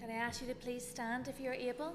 Can I ask you to please stand if you're able?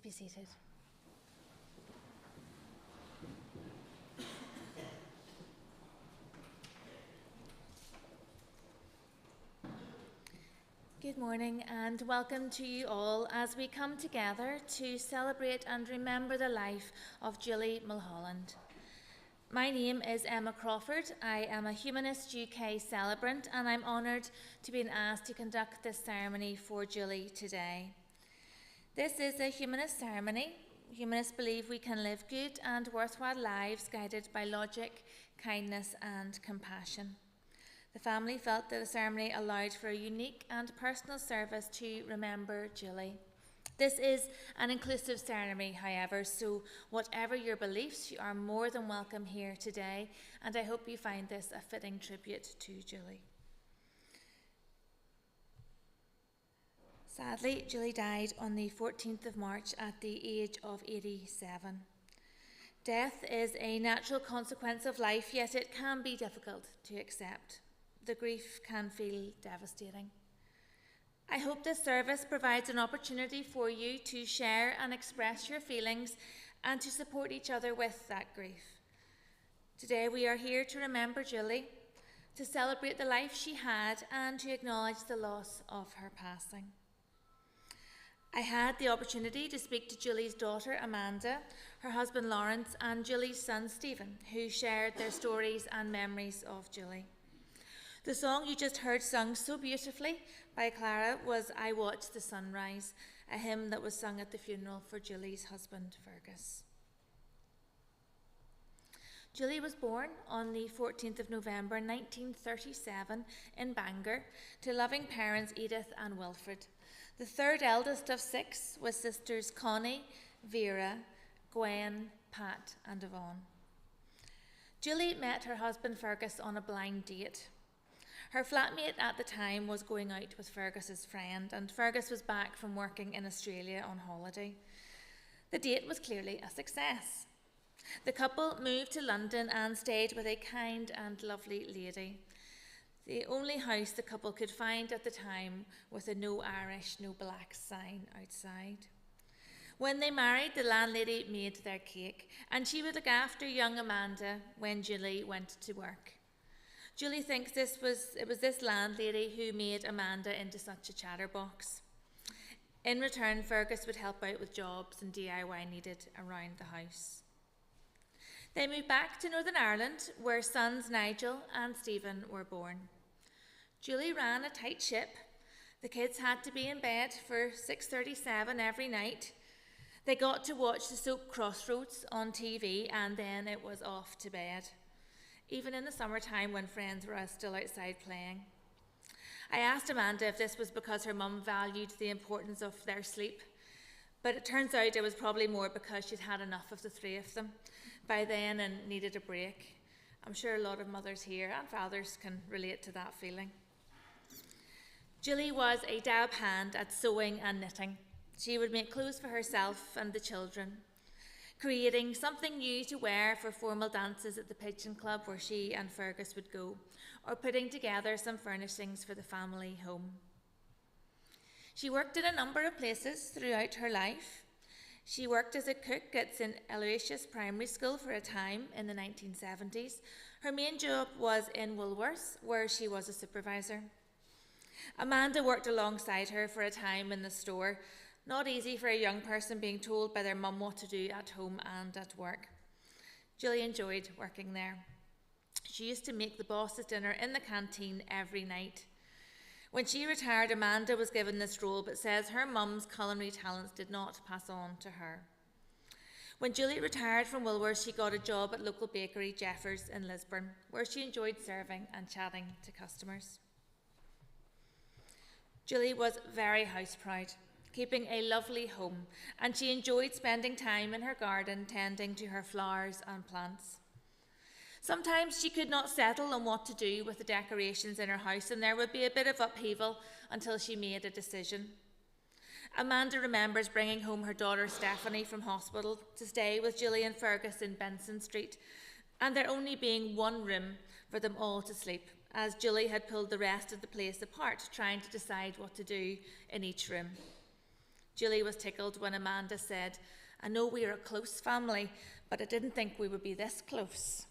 Please be seated. Good morning and welcome to you all as we come together to celebrate and remember the life of Julie Mulholland. My name is Emma Crawford. I am a Humanist UK celebrant and I'm honoured to be asked to conduct this ceremony for Julie today. This is a humanist ceremony. Humanists believe we can live good and worthwhile lives guided by logic, kindness and compassion. The family felt that the ceremony allowed for a unique and personal service to remember Julie. This is an inclusive ceremony, however, so whatever your beliefs, you are more than welcome here today, and I hope you find this a fitting tribute to Julie. Sadly, Julie died on the 14th of March at the age of 87. Death is a natural consequence of life, yet it can be difficult to accept. The grief can feel devastating. I hope this service provides an opportunity for you to share and express your feelings and to support each other with that grief. Today we are here to remember Julie, to celebrate the life she had and to acknowledge the loss of her passing. I had the opportunity to speak to Julie's daughter Amanda, her husband Lawrence and Julie's son Stephen, who shared their stories and memories of Julie. The song you just heard sung so beautifully by Clara was I Watched the Sunrise, a hymn that was sung at the funeral for Julie's husband, Fergus. Julie was born on the 14th of November 1937 in Bangor to loving parents Edith and Wilfred. The third eldest of six was sisters Connie, Vera, Gwen, Pat and Yvonne. Julie met her husband Fergus on a blind date. Her flatmate at the time was going out with Fergus's friend, and Fergus was back from working in Australia on holiday. The date was clearly a success. The couple moved to London and stayed with a kind and lovely lady, the only house the couple could find at the time with a no Irish, no black sign outside. When they married, the landlady made their cake, and she would look after young Amanda when Julie went to work. Julie thinks it was this landlady who made Amanda into such a chatterbox. In return, Fergus would help out with jobs and DIY needed around the house. They moved back to Northern Ireland, where sons Nigel and Stephen were born. Julie ran a tight ship. The kids had to be in bed for 6:37 every night. They got to watch the soap Crossroads on TV, and then it was off to bed, even in the summertime when friends were still outside playing. I asked Amanda if this was because her mum valued the importance of their sleep, but it turns out it was probably more because she'd had enough of the three of them by then and needed a break. I'm sure a lot of mothers here and fathers can relate to that feeling. Julie was a dab hand at sewing and knitting. She would make clothes for herself and the children, creating something new to wear for formal dances at the Pigeon Club where she and Fergus would go, or putting together some furnishings for the family home. She worked in a number of places throughout her life. She worked as a cook at St. Aloysius Primary School for a time in the 1970s. Her main job was in Woolworths, where she was a supervisor. Amanda worked alongside her for a time in the store. Not easy for a young person being told by their mum what to do at home and at work. Julie enjoyed working there. She used to make the boss's dinner in the canteen every night. When she retired, Amanda was given this role, but says her mum's culinary talents did not pass on to her. When Julie retired from Woolworths, she got a job at local bakery Jeffers in Lisburn, where she enjoyed serving and chatting to customers. Julie was very house-proud, keeping a lovely home, and she enjoyed spending time in her garden tending to her flowers and plants. Sometimes she could not settle on what to do with the decorations in her house, and there would be a bit of upheaval until she made a decision. Amanda remembers bringing home her daughter Stephanie from hospital to stay with Julie and Fergus in Benson Street, and there only being one room for them all to sleep, as Julie had pulled the rest of the place apart, trying to decide what to do in each room. Julie was tickled when Amanda said, "I know we are a close family, but I didn't think we would be this close."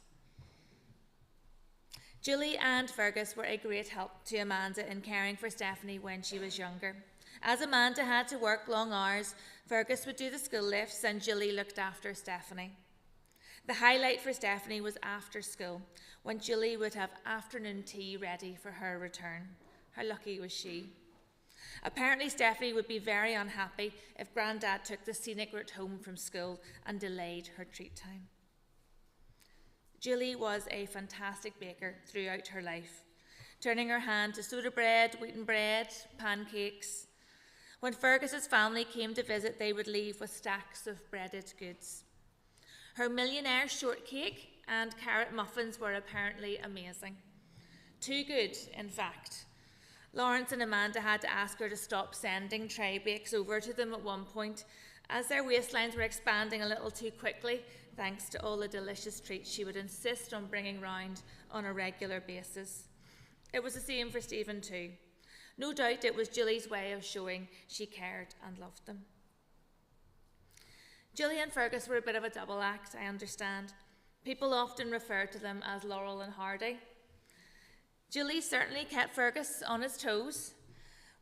Julie and Fergus were a great help to Amanda in caring for Stephanie when she was younger. As Amanda had to work long hours, Fergus would do the school lifts and Julie looked after Stephanie. The highlight for Stephanie was after school, when Julie would have afternoon tea ready for her return. How lucky was she? Apparently, Stephanie would be very unhappy if Grandad took the scenic route home from school and delayed her treat time. Julie was a fantastic baker throughout her life, turning her hand to soda bread, wheaten bread, pancakes. When Fergus's family came to visit, they would leave with stacks of breaded goods. Her millionaire shortcake and carrot muffins were apparently amazing. Too good, in fact. Lawrence and Amanda had to ask her to stop sending tray bakes over to them at one point, as their waistlines were expanding a little too quickly, thanks to all the delicious treats she would insist on bringing round on a regular basis. It was the same for Stephen too. No doubt it was Julie's way of showing she cared and loved them. Julie and Fergus were a bit of a double act, I understand. People often refer to them as Laurel and Hardy. Julie certainly kept Fergus on his toes.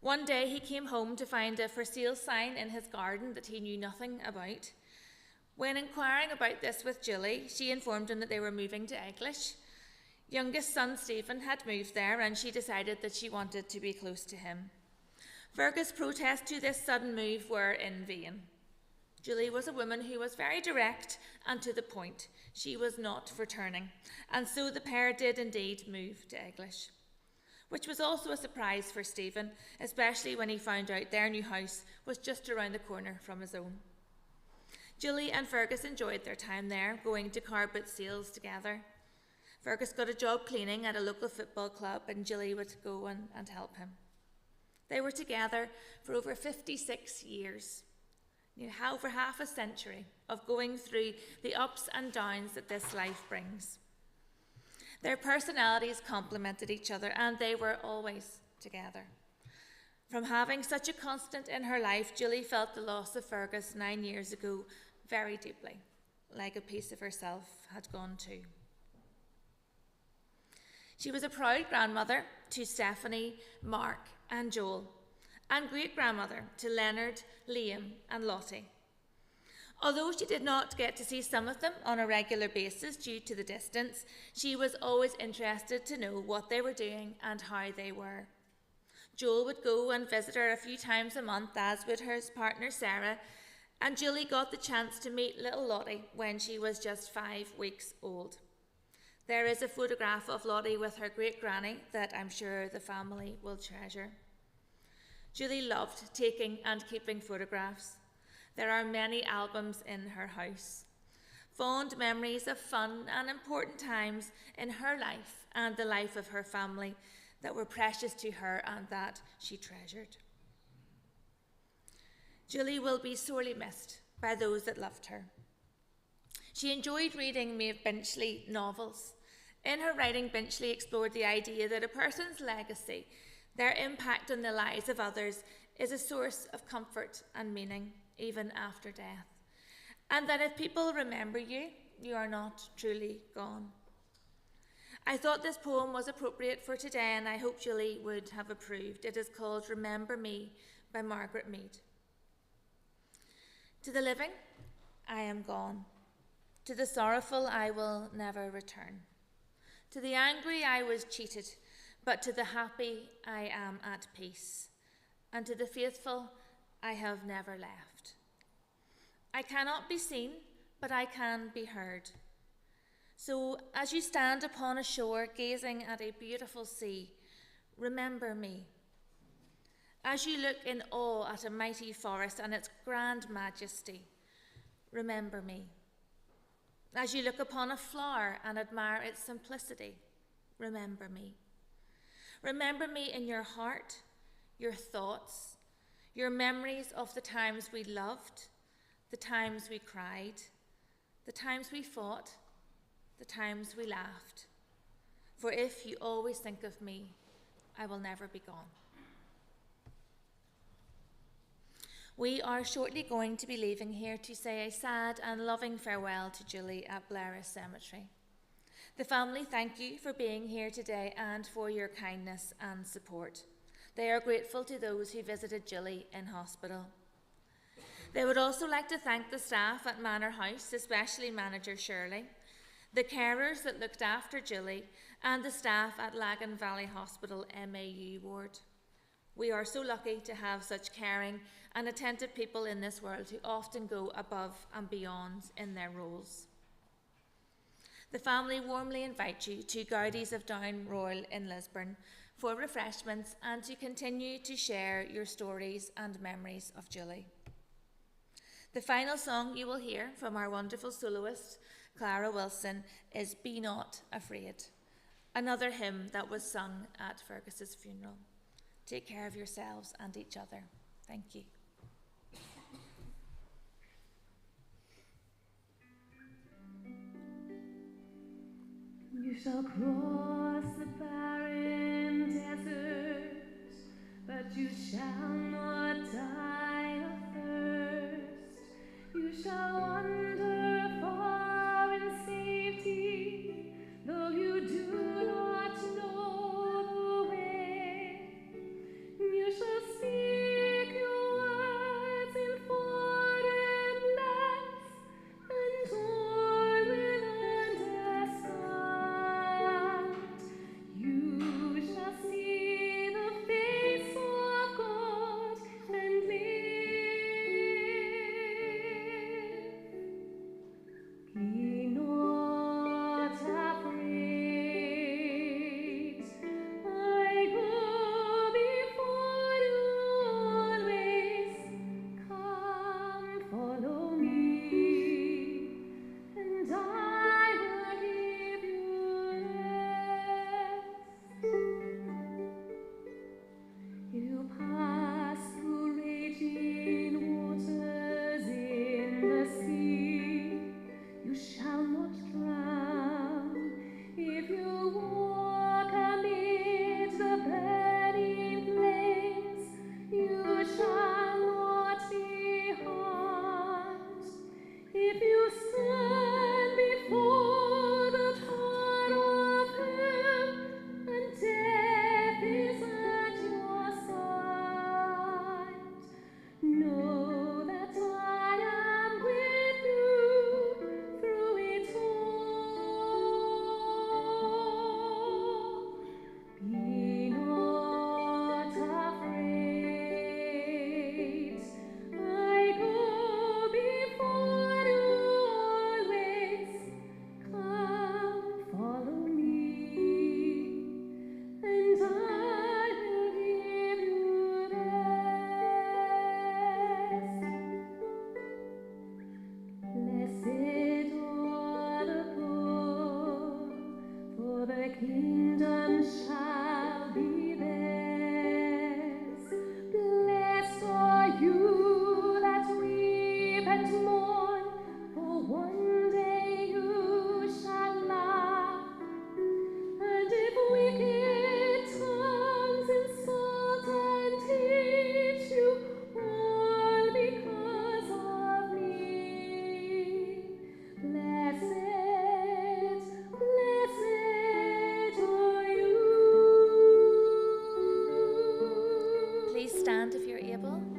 One day he came home to find a for sale sign in his garden that he knew nothing about. When inquiring about this with Julie, she informed him that they were moving to Eglish. Youngest son Stephen had moved there and she decided that she wanted to be close to him. Fergus' protests to this sudden move were in vain. Julie was a woman who was very direct and to the point. She was not for turning, and so the pair did indeed move to Eglish, which was also a surprise for Stephen, especially when he found out their new house was just around the corner from his own. Julie and Fergus enjoyed their time there, going to car boot sales together. Fergus got a job cleaning at a local football club and Julie would go and help him. They were together for over 56 years. Over half a century of going through the ups and downs that this life brings. Their personalities complemented each other and they were always together. From having such a constant in her life, Julie felt the loss of Fergus 9 years ago very deeply, like a piece of herself had gone too. She was a proud grandmother to Stephanie, Mark and Joel, and great-grandmother to Leonard, Liam and Lottie. Although she did not get to see some of them on a regular basis due to the distance, she was always interested to know what they were doing and how they were. Joel would go and visit her a few times a month, as would her partner Sarah, and Julie got the chance to meet little Lottie when she was just 5 weeks old. There is a photograph of Lottie with her great-granny that I'm sure the family will treasure. Julie loved taking and keeping photographs. There are many albums in her house. Fond memories of fun and important times in her life and the life of her family that were precious to her and that she treasured. Julie will be sorely missed by those that loved her. She enjoyed reading Maeve Binchley novels. In her writing, Binchley explored the idea that a person's legacy, their impact on the lives of others, is a source of comfort and meaning, even after death. And that if people remember you, you are not truly gone. I thought this poem was appropriate for today, and I hope Julie would have approved. It is called Remember Me by Margaret Mead. To the living, I am gone. To the sorrowful, I will never return. To the angry, I was cheated, but to the happy, I am at peace. And to the faithful, I have never left. I cannot be seen, but I can be heard. So as you stand upon a shore gazing at a beautiful sea, remember me. As you look in awe at a mighty forest and its grand majesty, remember me. As you look upon a flower and admire its simplicity, remember me. Remember me in your heart, your thoughts, your memories of the times we loved, the times we cried, the times we fought, the times we laughed. For if you always think of me, I will never be gone. We are shortly going to be leaving here to say a sad and loving farewell to Julie at Blaris Cemetery. The family thank you for being here today and for your kindness and support. They are grateful to those who visited Julie in hospital. They would also like to thank the staff at Manor House, especially manager Shirley, the carers that looked after Julie, and the staff at Lagan Valley Hospital MAU ward. We are so lucky to have such caring and attentive people in this world who often go above and beyond in their roles. The family warmly invite you to Gowdies of Down Royal in Lisburn for refreshments and to continue to share your stories and memories of Julie. The final song you will hear from our wonderful soloist, Clara Wilson, is Be Not Afraid, another hymn that was sung at Fergus's funeral. Take care of yourselves and each other. Thank you. You shall cross the barren desert, but you shall not die of thirst. You shall wander far in safety, though you do not know the way. You shall speak your words in foreign lands, and all will understand. You shall see the face of God and live. Be not afraid. I go before you always. Come, follow me, and I will give you rest. You pass through raging waters in the sea. You shall not drown if you walk amid the burning flames. You shall not be harmed if you stand before the throne of Him, and death is at your side. Know that I am with you through it all. Be not afraid. I go before you always. Come, follow me, and I will give you rest. Blessed are the poor, for the kingdom shall be theirs. Blessed are you that weep and mourn, for one day you shall laugh. And if wicked tongues insult and teach you, all because of me, blessed, blessed are you. Please stand if you're able.